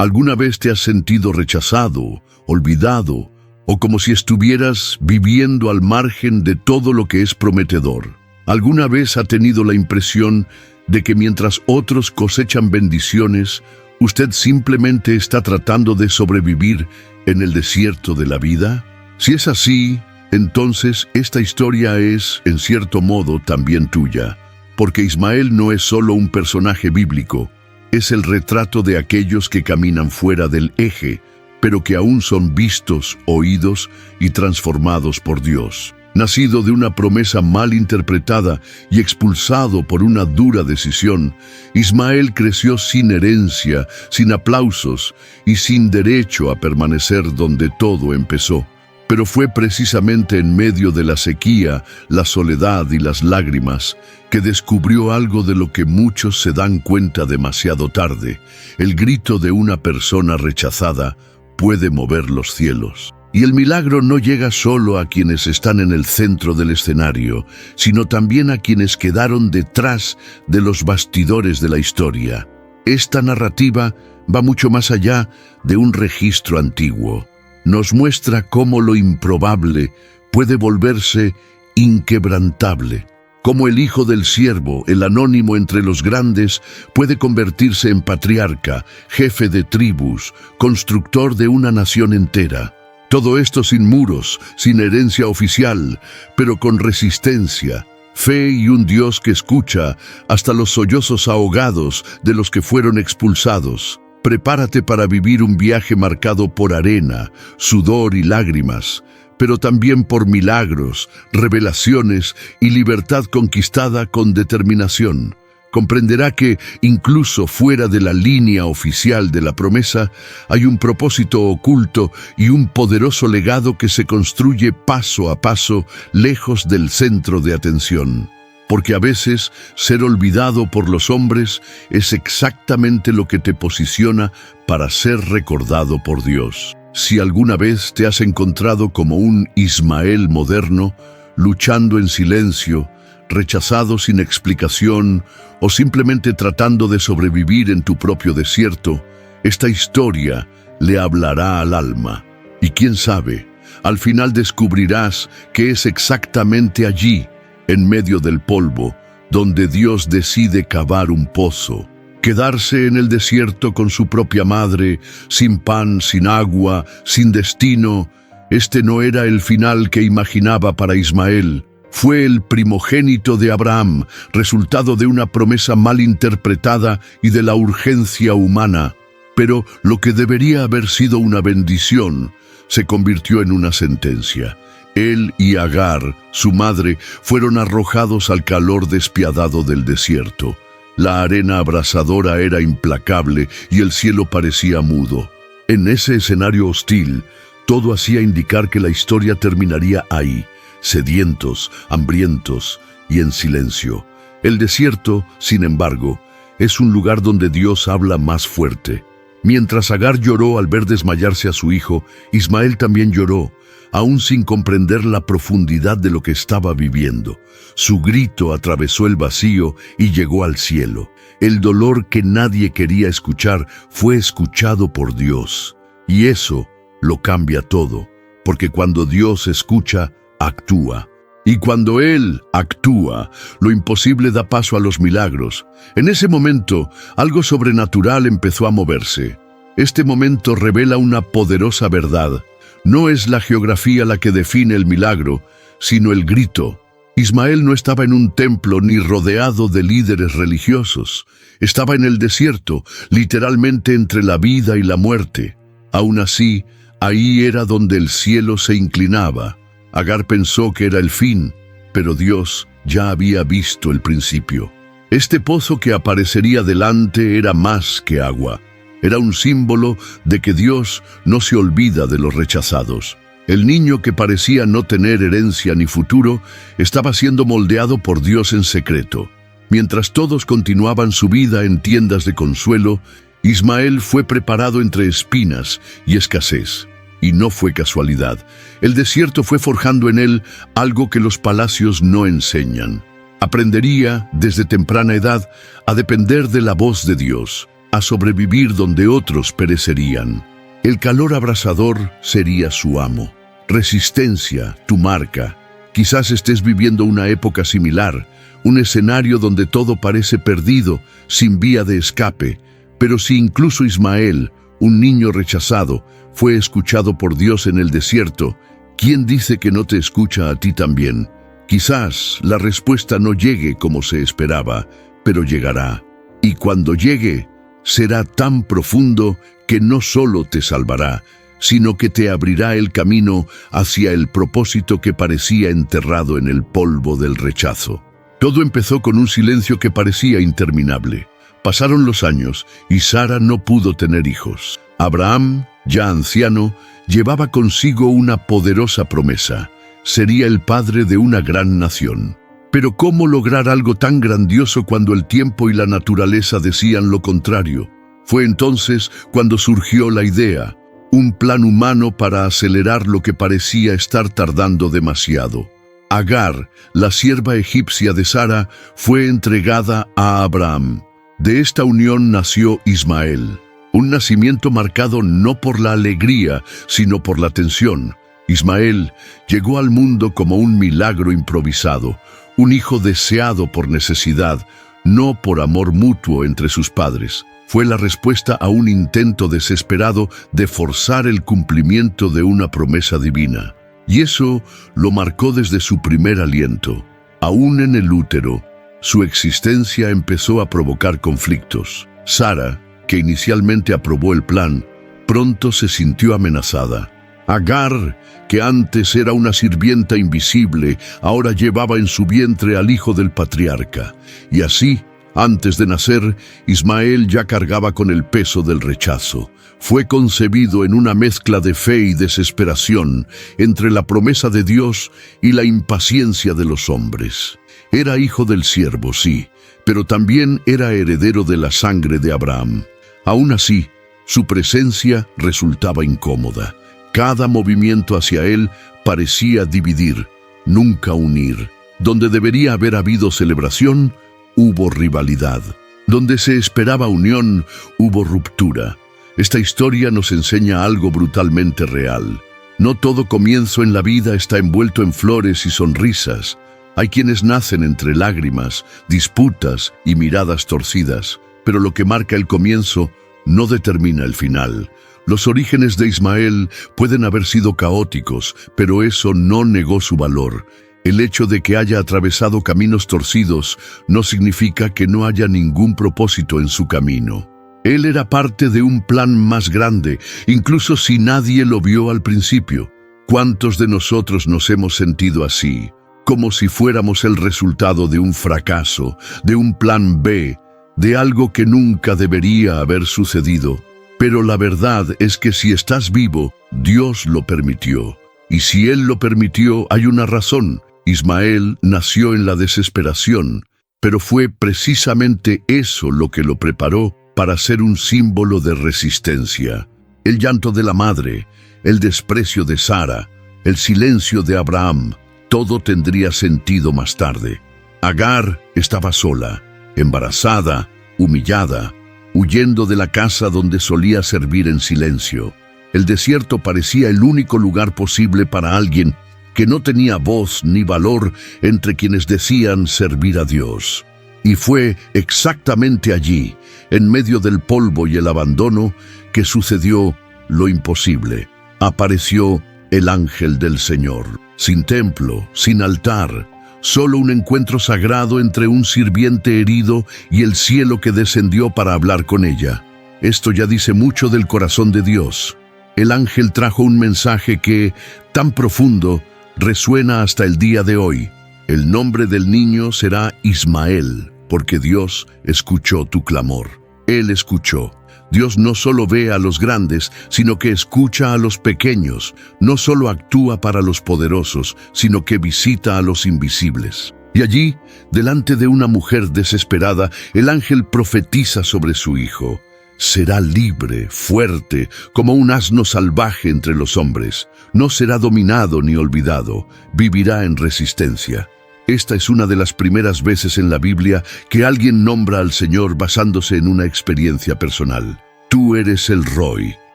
¿Alguna vez te has sentido rechazado, olvidado, o como si estuvieras viviendo al margen de todo lo que es prometedor? ¿Alguna vez ha tenido la impresión de que mientras otros cosechan bendiciones, usted simplemente está tratando de sobrevivir en el desierto de la vida? Si es así, entonces esta historia es, en cierto modo, también tuya, porque Ismael no es solo un personaje bíblico, es el retrato de aquellos que caminan fuera del eje, pero que aún son vistos, oídos y transformados por Dios. Nacido de una promesa mal interpretada y expulsado por una dura decisión, Ismael creció sin herencia, sin aplausos y sin derecho a permanecer donde todo empezó. Pero fue precisamente en medio de la sequía, la soledad y las lágrimas que descubrió algo de lo que muchos se dan cuenta demasiado tarde. El grito de una persona rechazada puede mover los cielos. Y el milagro no llega solo a quienes están en el centro del escenario, sino también a quienes quedaron detrás de los bastidores de la historia. Esta narrativa va mucho más allá de un registro antiguo. Nos muestra cómo lo improbable puede volverse inquebrantable, cómo el hijo del siervo, el anónimo entre los grandes, puede convertirse en patriarca, jefe de tribus, constructor de una nación entera. Todo esto sin muros, sin herencia oficial, pero con resistencia, fe y un Dios que escucha hasta los sollozos ahogados de los que fueron expulsados. Prepárate para vivir un viaje marcado por arena, sudor y lágrimas, pero también por milagros, revelaciones y libertad conquistada con determinación. Comprenderá que, incluso fuera de la línea oficial de la promesa, hay un propósito oculto y un poderoso legado que se construye paso a paso, lejos del centro de atención. Porque a veces ser olvidado por los hombres es exactamente lo que te posiciona para ser recordado por Dios. Si alguna vez te has encontrado como un Ismael moderno, luchando en silencio, rechazado sin explicación o simplemente tratando de sobrevivir en tu propio desierto, esta historia le hablará al alma. Y quién sabe, al final descubrirás que es exactamente allí, en medio del polvo, donde Dios decide cavar un pozo. Quedarse en el desierto con su propia madre, sin pan, sin agua, sin destino. Este no era el final que imaginaba para Ismael. Fue el primogénito de Abraham, resultado de una promesa mal interpretada y de la urgencia humana. Pero lo que debería haber sido una bendición, se convirtió en una sentencia. Él y Agar, su madre, fueron arrojados al calor despiadado del desierto. La arena abrasadora era implacable y el cielo parecía mudo. En ese escenario hostil, todo hacía indicar que la historia terminaría ahí, sedientos, hambrientos y en silencio. El desierto, sin embargo, es un lugar donde Dios habla más fuerte. Mientras Agar lloró al ver desmayarse a su hijo, Ismael también lloró, aún sin comprender la profundidad de lo que estaba viviendo. Su grito atravesó el vacío y llegó al cielo. El dolor que nadie quería escuchar fue escuchado por Dios. Y eso lo cambia todo, porque cuando Dios escucha, actúa. Y cuando Él actúa, lo imposible da paso a los milagros. En ese momento, algo sobrenatural empezó a moverse. Este momento revela una poderosa verdad. No es la geografía la que define el milagro, sino el grito. Ismael no estaba en un templo ni rodeado de líderes religiosos. Estaba en el desierto, literalmente entre la vida y la muerte. Aún así, ahí era donde el cielo se inclinaba. Agar pensó que era el fin, pero Dios ya había visto el principio. Este pozo que aparecería delante era más que agua. Era un símbolo de que Dios no se olvida de los rechazados. El niño que parecía no tener herencia ni futuro estaba siendo moldeado por Dios en secreto. Mientras todos continuaban su vida en tiendas de consuelo, Ismael fue preparado entre espinas y escasez. Y no fue casualidad. El desierto fue forjando en él algo que los palacios no enseñan. Aprendería, desde temprana edad, a depender de la voz de Dios. a sobrevivir donde otros perecerían. El calor abrasador sería su amo. Resistencia, tu marca. Quizás estés viviendo una época similar, un escenario donde todo parece perdido, sin vía de escape. Pero si incluso Ismael, un niño rechazado, fue escuchado por Dios en el desierto, ¿quién dice que no te escucha a ti también? Quizás la respuesta no llegue como se esperaba, pero llegará. Y cuando llegue, será tan profundo que no solo te salvará, sino que te abrirá el camino hacia el propósito que parecía enterrado en el polvo del rechazo. Todo empezó con un silencio que parecía interminable. Pasaron los años y Sara no pudo tener hijos. Abraham, ya anciano, llevaba consigo una poderosa promesa. Sería el padre de una gran nación. Pero ¿cómo lograr algo tan grandioso cuando el tiempo y la naturaleza decían lo contrario? Fue entonces cuando surgió la idea, un plan humano para acelerar lo que parecía estar tardando demasiado. Agar, la sierva egipcia de Sara, fue entregada a Abraham. De esta unión nació Ismael, un nacimiento marcado no por la alegría, sino por la tensión. Ismael llegó al mundo como un milagro improvisado, un hijo deseado por necesidad, no por amor mutuo entre sus padres. Fue la respuesta a un intento desesperado de forzar el cumplimiento de una promesa divina. Y eso lo marcó desde su primer aliento. Aún en el útero, su existencia empezó a provocar conflictos. Sara, que inicialmente aprobó el plan, pronto se sintió amenazada. Agar, que antes era una sirvienta invisible, ahora llevaba en su vientre al hijo del patriarca. Y así, antes de nacer, Ismael ya cargaba con el peso del rechazo. Fue concebido en una mezcla de fe y desesperación entre la promesa de Dios y la impaciencia de los hombres. Era hijo del siervo, sí, pero también era heredero de la sangre de Abraham. Aún así, su presencia resultaba incómoda. Cada movimiento hacia él parecía dividir, nunca unir. Donde debería haber habido celebración, hubo rivalidad. Donde se esperaba unión, hubo ruptura. Esta historia nos enseña algo brutalmente real. No todo comienzo en la vida está envuelto en flores y sonrisas. Hay quienes nacen entre lágrimas, disputas y miradas torcidas, pero lo que marca el comienzo no determina el final. Los orígenes de Ismael pueden haber sido caóticos, pero eso no negó su valor. El hecho de que haya atravesado caminos torcidos no significa que no haya ningún propósito en su camino. Él era parte de un plan más grande, incluso si nadie lo vio al principio. ¿Cuántos de nosotros nos hemos sentido así? Como si fuéramos el resultado de un fracaso, de un plan B, de algo que nunca debería haber sucedido. Pero la verdad es que si estás vivo, Dios lo permitió. Y si Él lo permitió, hay una razón. Ismael nació en la desesperación, pero fue precisamente eso lo que lo preparó para ser un símbolo de resistencia. El llanto de la madre, el desprecio de Sara, el silencio de Abraham, todo tendría sentido más tarde. Agar estaba sola, embarazada, humillada, huyendo de la casa donde solía servir en silencio. El desierto parecía el único lugar posible para alguien que no tenía voz ni valor entre quienes decían servir a Dios. Y fue exactamente allí, en medio del polvo y el abandono, que sucedió lo imposible. Apareció el ángel del Señor, sin templo, sin altar, solo un encuentro sagrado entre un sirviente herido y el cielo que descendió para hablar con ella. Esto ya dice mucho del corazón de Dios. El ángel trajo un mensaje que, tan profundo, resuena hasta el día de hoy. El nombre del niño será Ismael, porque Dios escuchó tu clamor. Él escuchó. Dios no solo ve a los grandes, sino que escucha a los pequeños. No solo actúa para los poderosos, sino que visita a los invisibles. Y allí, delante de una mujer desesperada, el ángel profetiza sobre su hijo. Será libre, fuerte, como un asno salvaje entre los hombres. No será dominado ni olvidado, vivirá en resistencia. Esta es una de las primeras veces en la Biblia que alguien nombra al Señor basándose en una experiencia personal. Tú eres el Roy,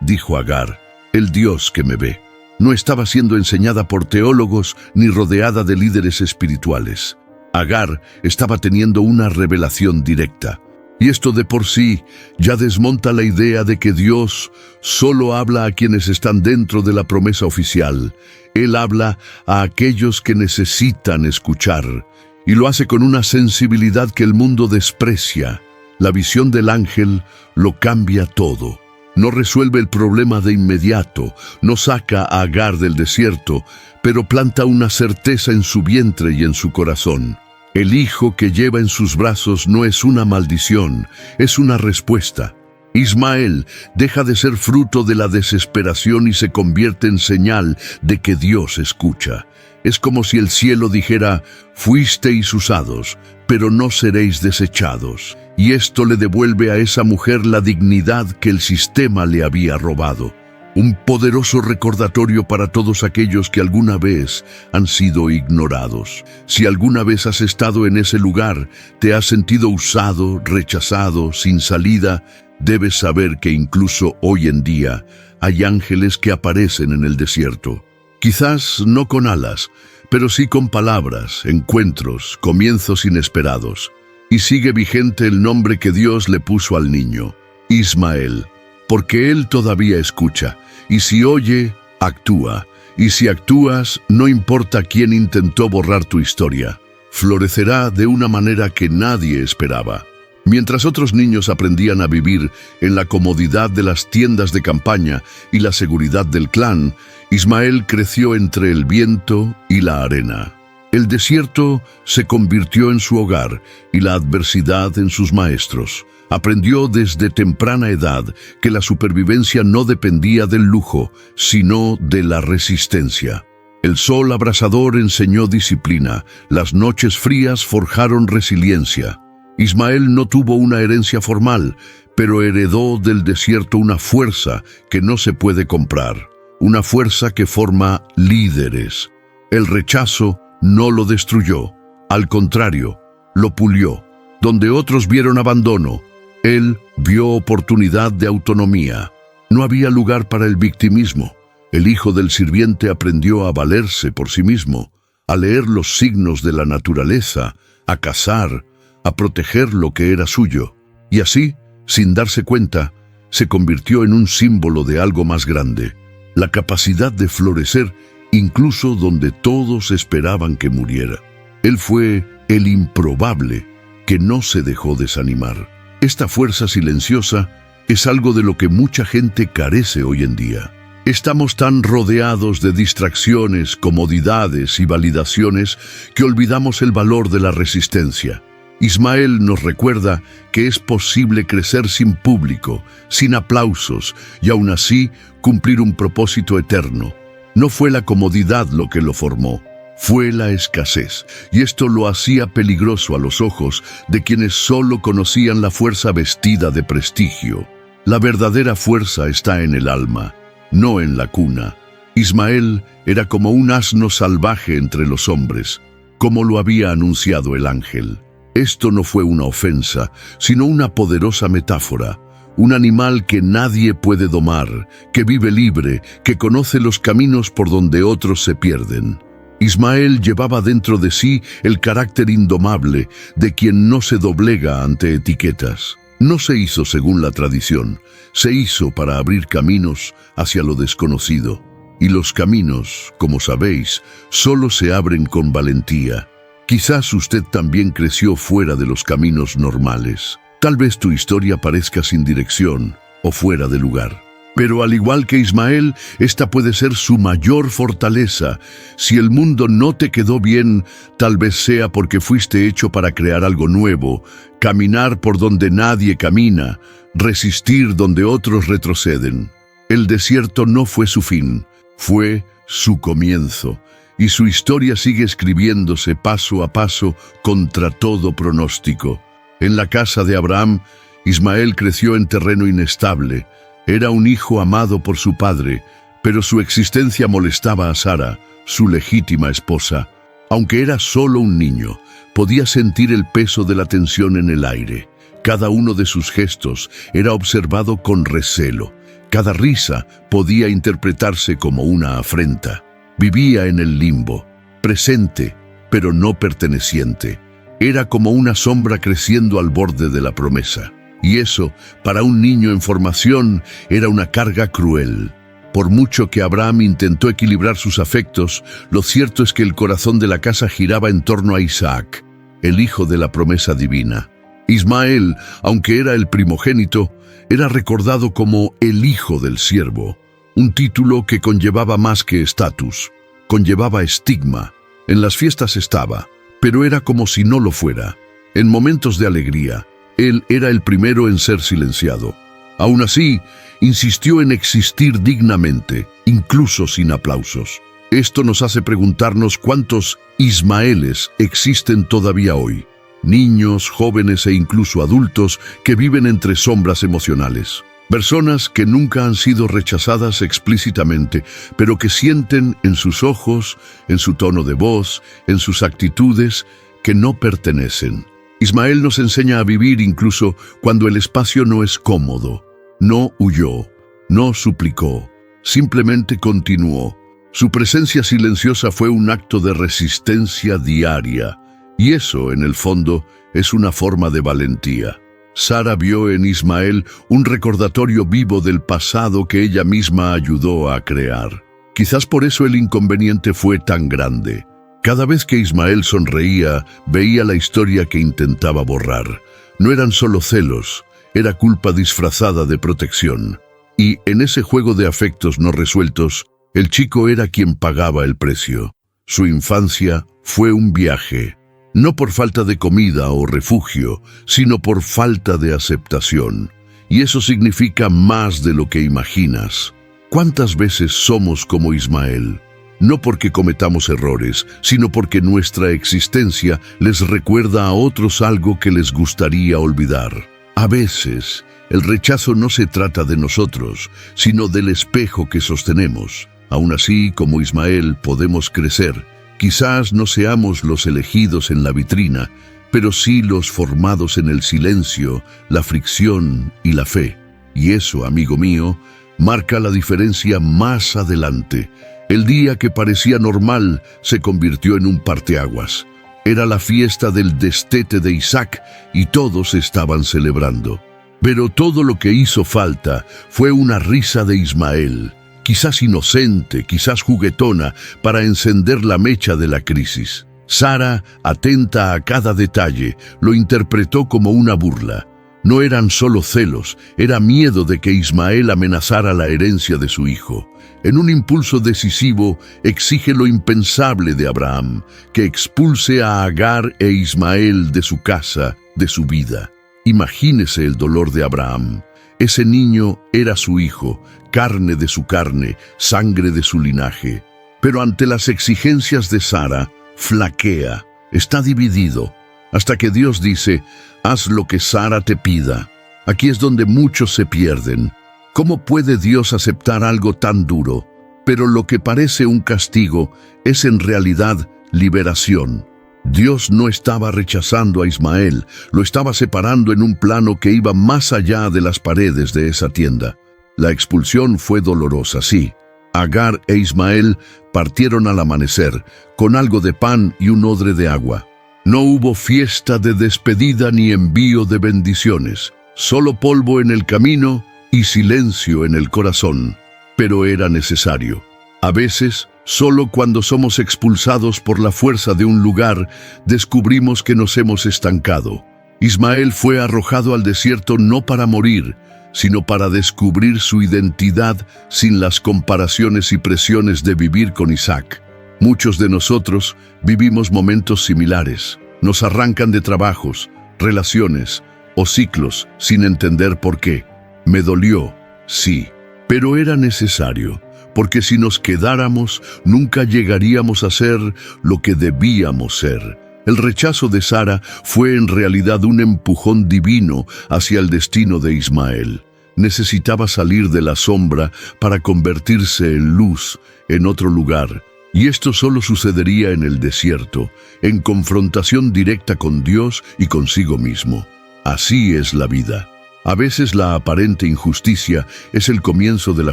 dijo Agar, el Dios que me ve. No estaba siendo enseñada por teólogos ni rodeada de líderes espirituales. Agar estaba teniendo una revelación directa. Y esto de por sí ya desmonta la idea de que Dios solo habla a quienes están dentro de la promesa oficial. Él habla a aquellos que necesitan escuchar, y lo hace con una sensibilidad que el mundo desprecia. La visión del ángel lo cambia todo. No resuelve el problema de inmediato, no saca a Agar del desierto, pero planta una certeza en su vientre y en su corazón. El hijo que lleva en sus brazos no es una maldición, es una respuesta. Ismael deja de ser fruto de la desesperación y se convierte en señal de que Dios escucha. Es como si el cielo dijera: fuisteis usados, pero no seréis desechados. Y esto le devuelve a esa mujer la dignidad que el sistema le había robado. Un poderoso recordatorio para todos aquellos que alguna vez han sido ignorados. Si alguna vez has estado en ese lugar, te has sentido usado, rechazado, sin salida, debes saber que incluso hoy en día hay ángeles que aparecen en el desierto. Quizás no con alas, pero sí con palabras, encuentros, comienzos inesperados. Y sigue vigente el nombre que Dios le puso al niño, Ismael, porque Él todavía escucha, y si oye, actúa, y si actúas, no importa quién intentó borrar tu historia, florecerá de una manera que nadie esperaba. Mientras otros niños aprendían a vivir en la comodidad de las tiendas de campaña y la seguridad del clan, Ismael creció entre el viento y la arena. El desierto se convirtió en su hogar y la adversidad en sus maestros. Aprendió desde temprana edad que la supervivencia no dependía del lujo, sino de la resistencia. El sol abrasador enseñó disciplina, las noches frías forjaron resiliencia. Ismael no tuvo una herencia formal, pero heredó del desierto una fuerza que no se puede comprar, una fuerza que forma líderes. El rechazo no lo destruyó, al contrario, lo pulió. Donde otros vieron abandono, él vio oportunidad de autonomía. No había lugar para el victimismo. El hijo del sirviente aprendió a valerse por sí mismo, a leer los signos de la naturaleza, a cazar, a proteger lo que era suyo. Y así, sin darse cuenta, se convirtió en un símbolo de algo más grande, la capacidad de florecer incluso donde todos esperaban que muriera. Él fue el improbable que no se dejó desanimar. Esta fuerza silenciosa es algo de lo que mucha gente carece hoy en día. Estamos tan rodeados de distracciones, comodidades y validaciones que olvidamos el valor de la resistencia. Ismael nos recuerda que es posible crecer sin público, sin aplausos y aún así cumplir un propósito eterno. No fue la comodidad lo que lo formó, fue la escasez, y esto lo hacía peligroso a los ojos de quienes solo conocían la fuerza vestida de prestigio. La verdadera fuerza está en el alma, no en la cuna. Ismael era como un asno salvaje entre los hombres, como lo había anunciado el ángel. Esto no fue una ofensa, sino una poderosa metáfora. Un animal que nadie puede domar, que vive libre, que conoce los caminos por donde otros se pierden. Ismael llevaba dentro de sí el carácter indomable de quien no se doblega ante etiquetas. No se hizo según la tradición, se hizo para abrir caminos hacia lo desconocido. Y los caminos, como sabéis, solo se abren con valentía. Quizás usted también creció fuera de los caminos normales. Tal vez tu historia parezca sin dirección o fuera de lugar. Pero al igual que Ismael, esta puede ser su mayor fortaleza. Si el mundo no te quedó bien, tal vez sea porque fuiste hecho para crear algo nuevo, caminar por donde nadie camina, resistir donde otros retroceden. El desierto no fue su fin, fue su comienzo. Y su historia sigue escribiéndose paso a paso contra todo pronóstico. En la casa de Abraham, Ismael creció en terreno inestable. Era un hijo amado por su padre, pero su existencia molestaba a Sara, su legítima esposa. Aunque era solo un niño, podía sentir el peso de la tensión en el aire. Cada uno de sus gestos era observado con recelo. Cada risa podía interpretarse como una afrenta. Vivía en el limbo, presente, pero no perteneciente. Era como una sombra creciendo al borde de la promesa. Y eso, para un niño en formación, era una carga cruel. Por mucho que Abraham intentó equilibrar sus afectos, lo cierto es que el corazón de la casa giraba en torno a Isaac, el hijo de la promesa divina. Ismael, aunque era el primogénito, era recordado como el hijo del siervo, un título que conllevaba más que estatus, conllevaba estigma. En las fiestas estaba, pero era como si no lo fuera. En momentos de alegría, él era el primero en ser silenciado. Aún así, insistió en existir dignamente, incluso sin aplausos. Esto nos hace preguntarnos cuántos Ismaeles existen todavía hoy. Niños, jóvenes e incluso adultos que viven entre sombras emocionales. Personas que nunca han sido rechazadas explícitamente, pero que sienten en sus ojos, en su tono de voz, en sus actitudes, que no pertenecen. Ismael nos enseña a vivir incluso cuando el espacio no es cómodo. No huyó, no suplicó, simplemente continuó. Su presencia silenciosa fue un acto de resistencia diaria, y eso, en el fondo, es una forma de valentía. Sara vio en Ismael un recordatorio vivo del pasado que ella misma ayudó a crear. Quizás por eso el inconveniente fue tan grande. Cada vez que Ismael sonreía, veía la historia que intentaba borrar. No eran solo celos, era culpa disfrazada de protección. Y en ese juego de afectos no resueltos, el chico era quien pagaba el precio. Su infancia fue un viaje, no por falta de comida o refugio, sino por falta de aceptación. Y eso significa más de lo que imaginas. ¿Cuántas veces somos como Ismael? No porque cometamos errores, sino porque nuestra existencia les recuerda a otros algo que les gustaría olvidar. A veces, el rechazo no se trata de nosotros, sino del espejo que sostenemos. Aún así, como Ismael, podemos crecer. Quizás no seamos los elegidos en la vitrina, pero sí los formados en el silencio, la fricción y la fe. Y eso, amigo mío, marca la diferencia más adelante. El día que parecía normal se convirtió en un parteaguas. Era la fiesta del destete de Isaac y todos estaban celebrando. Pero todo lo que hizo falta fue una risa de Ismael, quizás inocente, quizás juguetona, para encender la mecha de la crisis. Sara, atenta a cada detalle, lo interpretó como una burla. No eran solo celos, era miedo de que Ismael amenazara la herencia de su hijo. En un impulso decisivo, exige lo impensable de Abraham, que expulse a Agar e Ismael de su casa, de su vida. Imagínese el dolor de Abraham. Ese niño era su hijo, carne de su carne, sangre de su linaje. Pero ante las exigencias de Sara, flaquea, está dividido, hasta que Dios dice: haz lo que Sara te pida. Aquí es donde muchos se pierden. ¿Cómo puede Dios aceptar algo tan duro? Pero lo que parece un castigo es en realidad liberación. Dios no estaba rechazando a Ismael, lo estaba separando en un plano que iba más allá de las paredes de esa tienda. La expulsión fue dolorosa, sí. Agar e Ismael partieron al amanecer, con algo de pan y un odre de agua. No hubo fiesta de despedida ni envío de bendiciones, solo polvo en el camino y silencio en el corazón. Pero era necesario. A veces, solo cuando somos expulsados por la fuerza de un lugar, descubrimos que nos hemos estancado. Ismael fue arrojado al desierto no para morir, sino para descubrir su identidad sin las comparaciones y presiones de vivir con Isaac. Muchos de nosotros vivimos momentos similares. Nos arrancan de trabajos, relaciones o ciclos sin entender por qué. Me dolió, sí, pero era necesario, porque si nos quedáramos, nunca llegaríamos a ser lo que debíamos ser. El rechazo de Sara fue en realidad un empujón divino hacia el destino de Ismael. Necesitaba salir de la sombra para convertirse en luz en otro lugar. Y esto solo sucedería en el desierto, en confrontación directa con Dios y consigo mismo. Así es la vida. A veces la aparente injusticia es el comienzo de la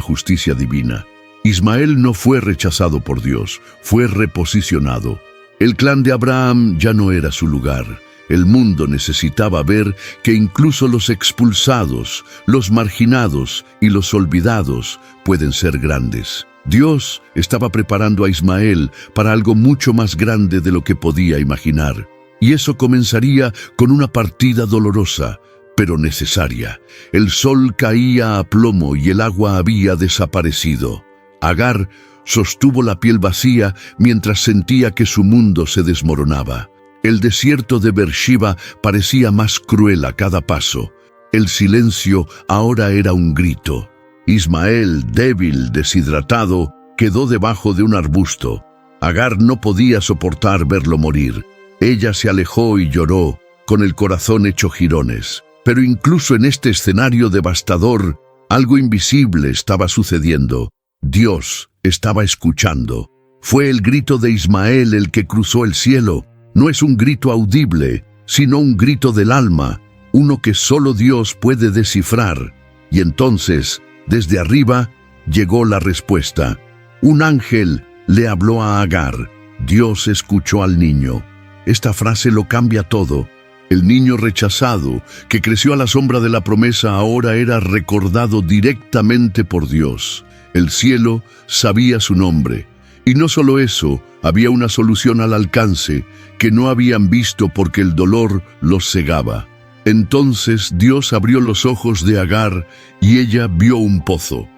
justicia divina. Ismael no fue rechazado por Dios, fue reposicionado. El clan de Abraham ya no era su lugar. El mundo necesitaba ver que incluso los expulsados, los marginados y los olvidados pueden ser grandes. Dios estaba preparando a Ismael para algo mucho más grande de lo que podía imaginar. Y eso comenzaría con una partida dolorosa, pero necesaria. El sol caía a plomo y el agua había desaparecido. Agar sostuvo la piel vacía mientras sentía que su mundo se desmoronaba. El desierto de Beersheba parecía más cruel a cada paso. El silencio ahora era un grito. Ismael, débil, deshidratado, quedó debajo de un arbusto. Agar no podía soportar verlo morir. Ella se alejó y lloró, con el corazón hecho jirones. Pero incluso en este escenario devastador, algo invisible estaba sucediendo. Dios estaba escuchando. Fue el grito de Ismael el que cruzó el cielo. No es un grito audible, sino un grito del alma, uno que solo Dios puede descifrar. Y entonces, desde arriba, llegó la respuesta. Un ángel le habló a Agar. Dios escuchó al niño. Esta frase lo cambia todo. El niño rechazado, que creció a la sombra de la promesa, ahora era recordado directamente por Dios. El cielo sabía su nombre. Y no solo eso, había una solución al alcance que no habían visto porque el dolor los cegaba. Entonces Dios abrió los ojos de Agar y ella vio un pozo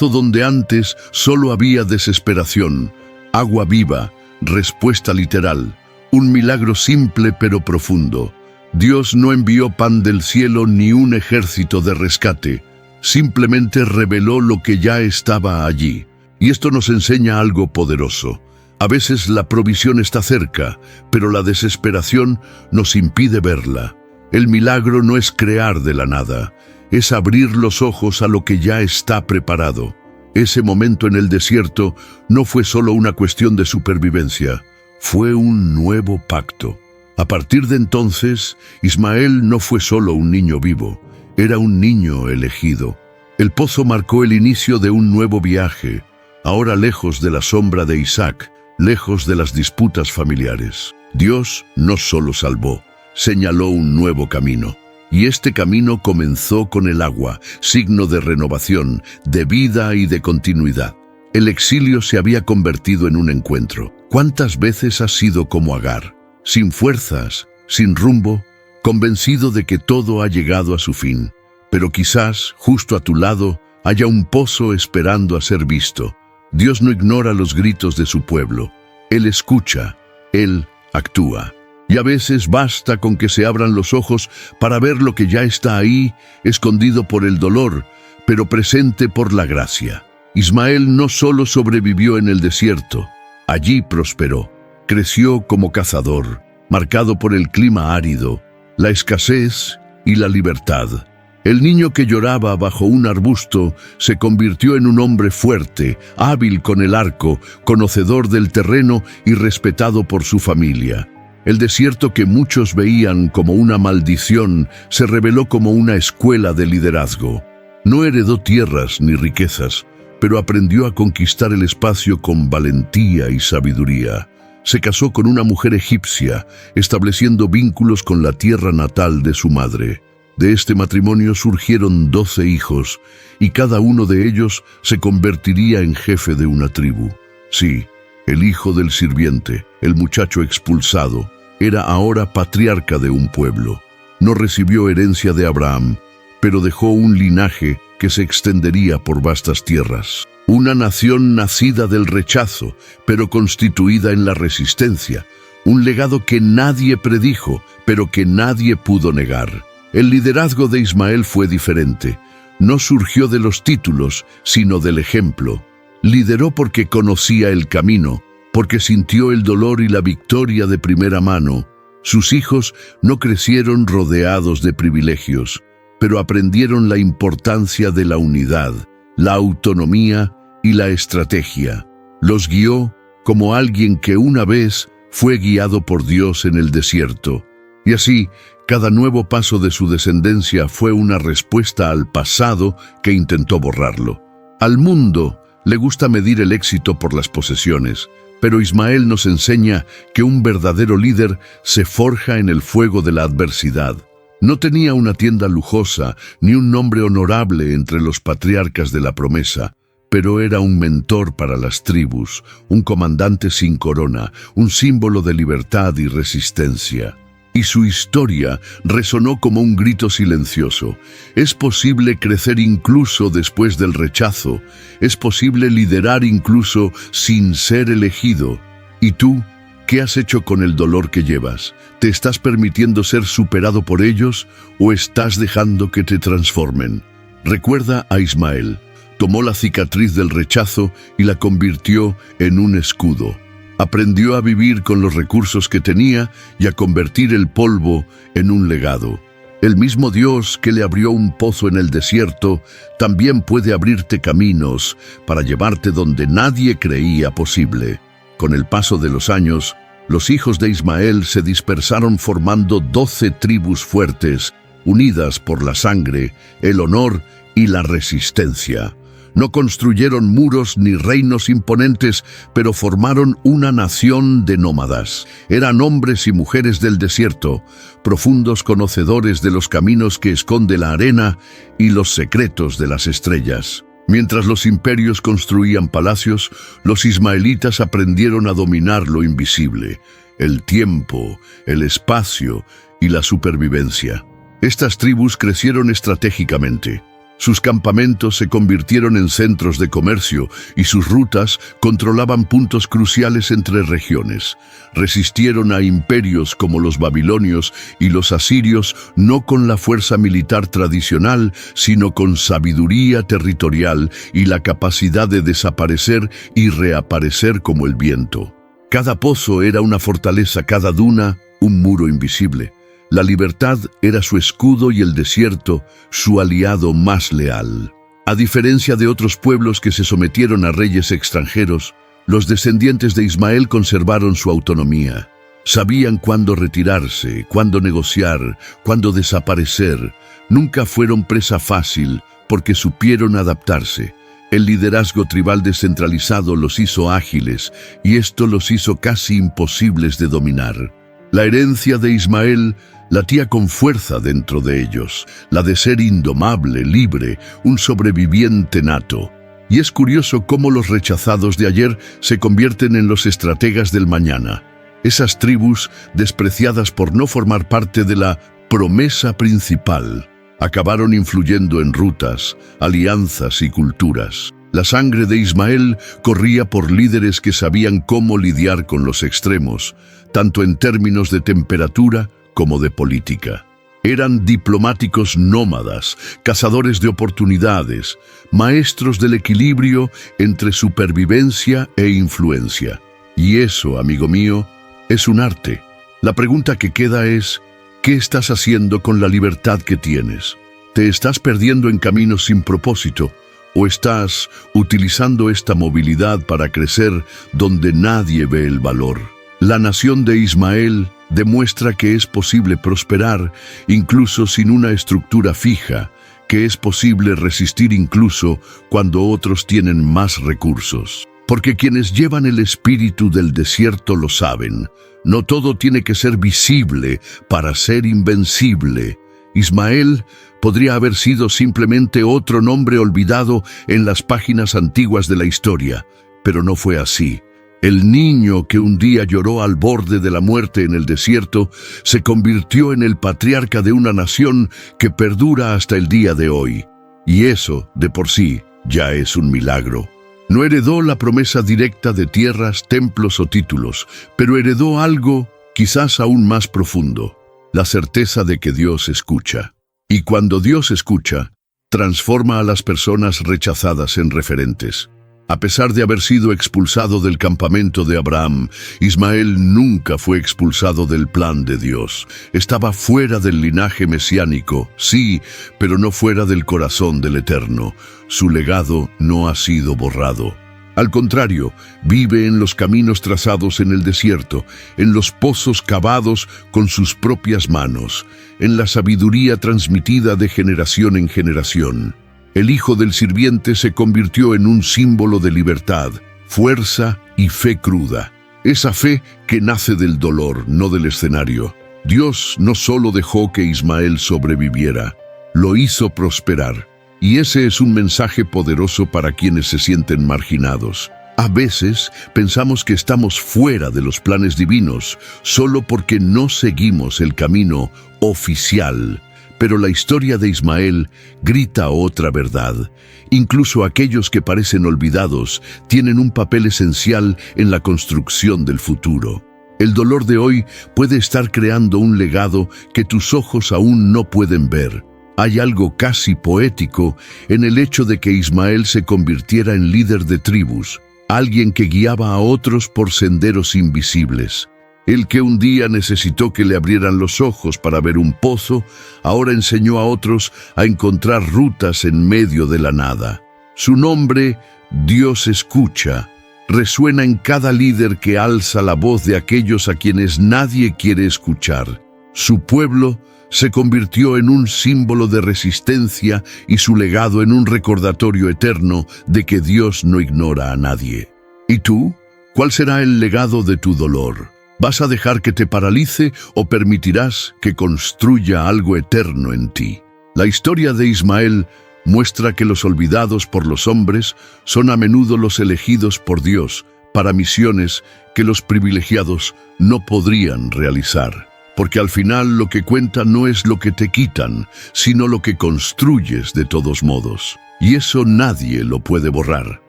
donde antes solo había desesperación, agua viva, respuesta literal, un milagro simple pero profundo. Dios no envió pan del cielo ni un ejército de rescate, simplemente reveló lo que ya estaba allí. Y esto nos enseña algo poderoso. A veces la provisión está cerca, pero la desesperación nos impide verla. El milagro no es crear de la nada, es abrir los ojos a lo que ya está preparado. Ese momento en el desierto no fue solo una cuestión de supervivencia, fue un nuevo pacto. A partir de entonces, Ismael no fue solo un niño vivo, era un niño elegido. El pozo marcó el inicio de un nuevo viaje, ahora lejos de la sombra de Isaac, lejos de las disputas familiares. Dios no solo salvó, señaló un nuevo camino. Y este camino comenzó con el agua, signo de renovación, de vida y de continuidad. El exilio se había convertido en un encuentro. ¿Cuántas veces has sido como Agar? Sin fuerzas, sin rumbo, convencido de que todo ha llegado a su fin. Pero quizás, justo a tu lado, haya un pozo esperando a ser visto. Dios no ignora los gritos de su pueblo. Él escucha, Él actúa. Y a veces basta con que se abran los ojos para ver lo que ya está ahí, escondido por el dolor, pero presente por la gracia. Ismael no solo sobrevivió en el desierto, allí prosperó. Creció como cazador, marcado por el clima árido, la escasez y la libertad. El niño que lloraba bajo un arbusto se convirtió en un hombre fuerte, hábil con el arco, conocedor del terreno y respetado por su familia. El desierto que muchos veían como una maldición se reveló como una escuela de liderazgo. No heredó tierras ni riquezas, pero aprendió a conquistar el espacio con valentía y sabiduría. Se casó con una mujer egipcia, estableciendo vínculos con la tierra natal de su madre. De este matrimonio surgieron 12 hijos, y cada uno de ellos se convertiría en jefe de una tribu. Sí, el hijo del sirviente, el muchacho expulsado, era ahora patriarca de un pueblo. No recibió herencia de Abraham, pero dejó un linaje que se extendería por vastas tierras. Una nación nacida del rechazo, pero constituida en la resistencia. Un legado que nadie predijo, pero que nadie pudo negar. El liderazgo de Ismael fue diferente. No surgió de los títulos, sino del ejemplo. Lideró porque conocía el camino, porque sintió el dolor y la victoria de primera mano. Sus hijos no crecieron rodeados de privilegios, pero aprendieron la importancia de la unidad, la autonomía y la estrategia. Los guió como alguien que una vez fue guiado por Dios en el desierto. Y así, cada nuevo paso de su descendencia fue una respuesta al pasado que intentó borrarlo. Al mundo le gusta medir el éxito por las posesiones, pero Ismael nos enseña que un verdadero líder se forja en el fuego de la adversidad. No tenía una tienda lujosa ni un nombre honorable entre los patriarcas de la promesa, pero era un mentor para las tribus, un comandante sin corona, un símbolo de libertad y resistencia. Y su historia resonó como un grito silencioso. Es posible crecer incluso después del rechazo. Es posible liderar incluso sin ser elegido. ¿Y tú? ¿Qué has hecho con el dolor que llevas? ¿Te estás permitiendo ser superado por ellos o estás dejando que te transformen? Recuerda a Ismael. Tomó la cicatriz del rechazo y la convirtió en un escudo. Aprendió a vivir con los recursos que tenía y a convertir el polvo en un legado. El mismo Dios que le abrió un pozo en el desierto también puede abrirte caminos para llevarte donde nadie creía posible. Con el paso de los años, los hijos de Ismael se dispersaron formando 12 tribus fuertes, unidas por la sangre, el honor y la resistencia. No construyeron muros ni reinos imponentes, pero formaron una nación de nómadas. Eran hombres y mujeres del desierto, profundos conocedores de los caminos que esconde la arena y los secretos de las estrellas. Mientras los imperios construían palacios, los ismaelitas aprendieron a dominar lo invisible, el tiempo, el espacio y la supervivencia. Estas tribus crecieron estratégicamente. Sus campamentos se convirtieron en centros de comercio y sus rutas controlaban puntos cruciales entre regiones. Resistieron a imperios como los babilonios y los asirios no con la fuerza militar tradicional, sino con sabiduría territorial y la capacidad de desaparecer y reaparecer como el viento. Cada pozo era una fortaleza, cada duna un muro invisible. La libertad era su escudo y el desierto su aliado más leal. A diferencia de otros pueblos que se sometieron a reyes extranjeros, los descendientes de Ismael conservaron su autonomía. Sabían cuándo retirarse, cuándo negociar, cuándo desaparecer. Nunca fueron presa fácil porque supieron adaptarse. El liderazgo tribal descentralizado los hizo ágiles y esto los hizo casi imposibles de dominar. La herencia de Ismael latía con fuerza dentro de ellos, la de ser indomable, libre, un sobreviviente nato. Y es curioso cómo los rechazados de ayer se convierten en los estrategas del mañana. Esas tribus, despreciadas por no formar parte de la promesa principal, acabaron influyendo en rutas, alianzas y culturas. La sangre de Ismael corría por líderes que sabían cómo lidiar con los extremos, tanto en términos de temperatura como de política. Eran diplomáticos nómadas, cazadores de oportunidades, maestros del equilibrio entre supervivencia e influencia. Y eso, amigo mío, es un arte. La pregunta que queda es, ¿qué estás haciendo con la libertad que tienes? ¿Te estás perdiendo en caminos sin propósito? ¿O estás utilizando esta movilidad para crecer donde nadie ve el valor? La nación de Ismael demuestra que es posible prosperar incluso sin una estructura fija, que es posible resistir incluso cuando otros tienen más recursos. Porque quienes llevan el espíritu del desierto lo saben. No todo tiene que ser visible para ser invencible. Ismael podría haber sido simplemente otro nombre olvidado en las páginas antiguas de la historia, pero no fue así. El niño que un día lloró al borde de la muerte en el desierto se convirtió en el patriarca de una nación que perdura hasta el día de hoy. Y eso, de por sí, ya es un milagro. No heredó la promesa directa de tierras, templos o títulos, pero heredó algo quizás aún más profundo, la certeza de que Dios escucha. Y cuando Dios escucha, transforma a las personas rechazadas en referentes. A pesar de haber sido expulsado del campamento de Abraham, Ismael nunca fue expulsado del plan de Dios. Estaba fuera del linaje mesiánico, sí, pero no fuera del corazón del Eterno. Su legado no ha sido borrado. Al contrario, vive en los caminos trazados en el desierto, en los pozos cavados con sus propias manos, en la sabiduría transmitida de generación en generación. El hijo del sirviente se convirtió en un símbolo de libertad, fuerza y fe cruda. Esa fe que nace del dolor, no del escenario. Dios no solo dejó que Ismael sobreviviera, lo hizo prosperar. Y ese es un mensaje poderoso para quienes se sienten marginados. A veces pensamos que estamos fuera de los planes divinos solo porque no seguimos el camino oficial. Pero la historia de Ismael grita otra verdad. Incluso aquellos que parecen olvidados tienen un papel esencial en la construcción del futuro. El dolor de hoy puede estar creando un legado que tus ojos aún no pueden ver. Hay algo casi poético en el hecho de que Ismael se convirtiera en líder de tribus, alguien que guiaba a otros por senderos invisibles. El que un día necesitó que le abrieran los ojos para ver un pozo, ahora enseñó a otros a encontrar rutas en medio de la nada. Su nombre, Dios escucha, resuena en cada líder que alza la voz de aquellos a quienes nadie quiere escuchar. Su pueblo se convirtió en un símbolo de resistencia y su legado en un recordatorio eterno de que Dios no ignora a nadie. ¿Y tú? ¿Cuál será el legado de tu dolor? ¿Vas a dejar que te paralice o permitirás que construya algo eterno en ti? La historia de Ismael muestra que los olvidados por los hombres son a menudo los elegidos por Dios para misiones que los privilegiados no podrían realizar. Porque al final lo que cuenta no es lo que te quitan, sino lo que construyes de todos modos. Y eso nadie lo puede borrar.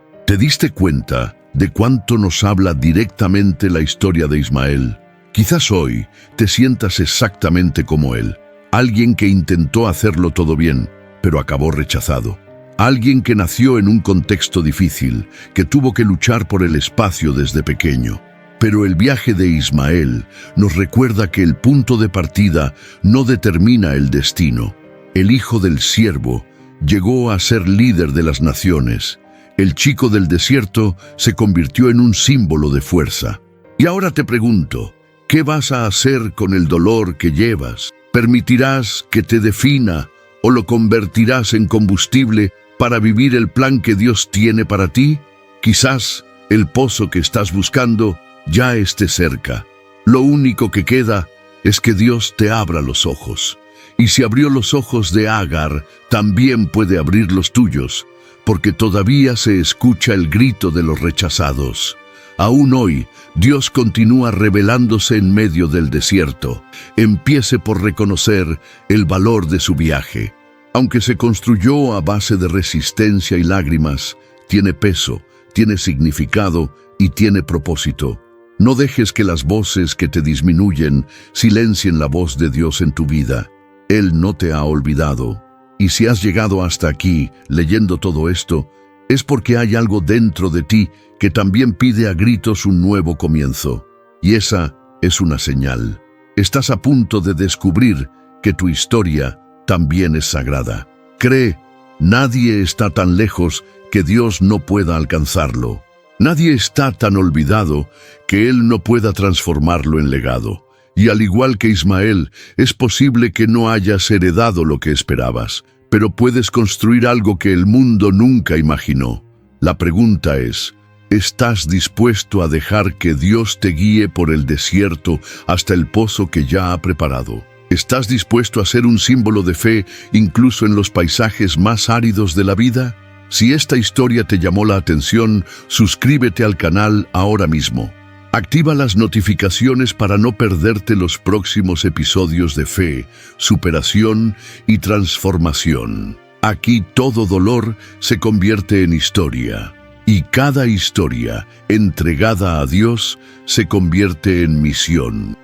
¿Te diste cuenta de cuánto nos habla directamente la historia de Ismael? Quizás hoy te sientas exactamente como él. Alguien que intentó hacerlo todo bien, pero acabó rechazado. Alguien que nació en un contexto difícil, que tuvo que luchar por el espacio desde pequeño. Pero el viaje de Ismael nos recuerda que el punto de partida no determina el destino. El hijo del siervo llegó a ser líder de las naciones. El chico del desierto se convirtió en un símbolo de fuerza. Y ahora te pregunto, ¿qué vas a hacer con el dolor que llevas? ¿Permitirás que te defina o lo convertirás en combustible para vivir el plan que Dios tiene para ti? Quizás el pozo que estás buscando ya esté cerca. Lo único que queda es que Dios te abra los ojos. Y si abrió los ojos de Agar, también puede abrir los tuyos, porque todavía se escucha el grito de los rechazados. Aún hoy, Dios continúa revelándose en medio del desierto. Empiece por reconocer el valor de su viaje. Aunque se construyó a base de resistencia y lágrimas, tiene peso, tiene significado y tiene propósito. No dejes que las voces que te disminuyen silencien la voz de Dios en tu vida. Él no te ha olvidado. Y si has llegado hasta aquí leyendo todo esto, es porque hay algo dentro de ti que también pide a gritos un nuevo comienzo. Y esa es una señal. Estás a punto de descubrir que tu historia también es sagrada. Cree, nadie está tan lejos que Dios no pueda alcanzarlo. Nadie está tan olvidado que Él no pueda transformarlo en legado. Y al igual que Ismael, es posible que no hayas heredado lo que esperabas, pero puedes construir algo que el mundo nunca imaginó. La pregunta es, ¿estás dispuesto a dejar que Dios te guíe por el desierto hasta el pozo que ya ha preparado? ¿Estás dispuesto a ser un símbolo de fe incluso en los paisajes más áridos de la vida? Si esta historia te llamó la atención, suscríbete al canal ahora mismo. Activa las notificaciones para no perderte los próximos episodios de fe, superación y transformación. Aquí todo dolor se convierte en historia, y cada historia entregada a Dios se convierte en misión.